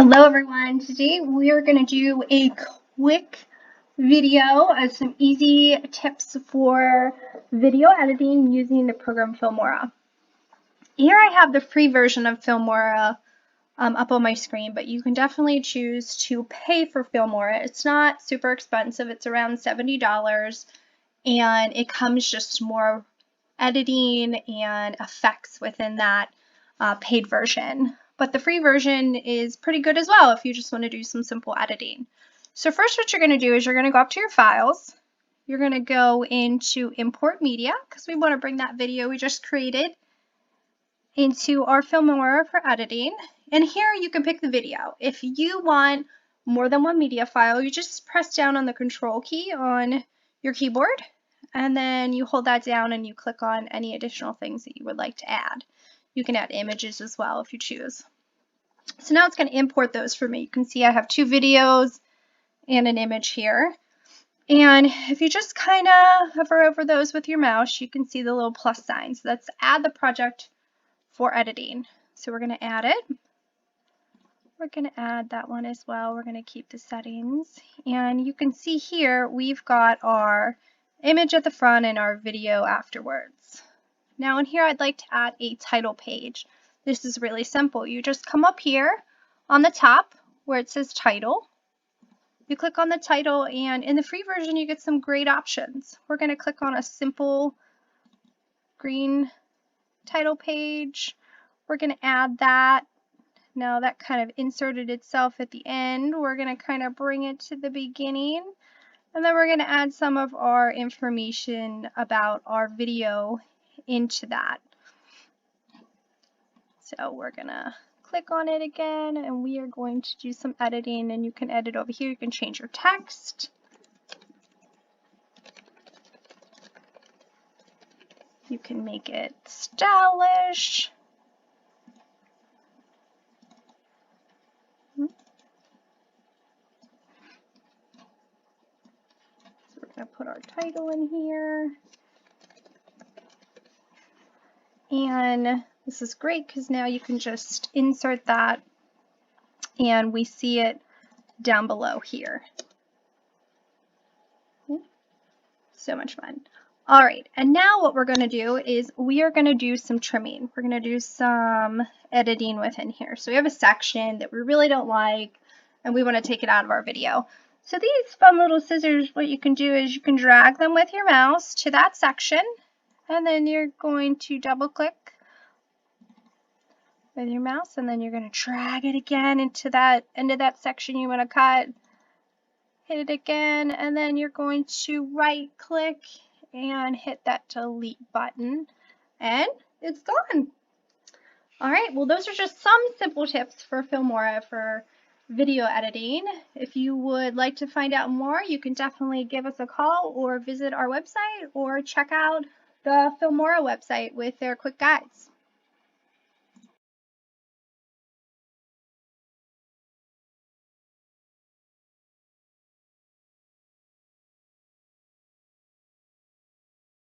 Hello everyone, today we are going to do a quick video of some easy tips for video editing using the program Filmora. Here I have the free version of Filmora up on my screen, but you can definitely choose to pay for Filmora. It's not super expensive, it's around $70, and it comes just more editing and effects within that paid version. But the free version is pretty good as well if you just want to do some simple editing. So first what you're going to do is you're going to go up to your files. You're going to go into import media because we want to bring that video we just created into our Filmora for editing. And here you can pick the video. If you want more than one media file, you just press down on the control key on your keyboard, and then you hold that down and you click on any additional things that you would like to add. You can add images as well if you choose. So now it's going to import those for me. You can see I have 2 videos and an image here. And if you just kind of hover over those with your mouse, you can see the little plus sign. So that's add the project for editing. So we're going to add it. We're going to add that one as well. We're going to keep the settings. And you can see here we've got our image at the front and our video afterwards. Now in here I'd like to add a title page. This is really simple. You just come up here on the top where it says title. You click on the title, and in the free version you get some great options. We're going to click on a simple green title page. We're going to add that. Now that kind of inserted itself at the end. We're going to kind of bring it to the beginning. And then we're going to add some of our information about our video into that. So we're going to click on it again, and we are going to do some editing, and you can edit over here. You can change your text. You can make it stylish. So we're going to put our title in here. And this is great because now you can just insert that and we see it down below here. So much fun. All right, and now what we're going to do is we are going to do some trimming. We're going to do some editing within here. So we have a section that we really don't like and we want to take it out of our video. So these fun little scissors, what you can do is you can drag them with your mouse to that section, and then you're going to double click with your mouse, and then you're going to drag it again into that end of that section you want to cut. Hit it again, and then you're going to right click and hit that delete button, and it's gone. All right, well those are just some simple tips for Filmora for video editing. If you would like to find out more, you can definitely give us a call or visit our website or check out the Filmora website with their quick guides.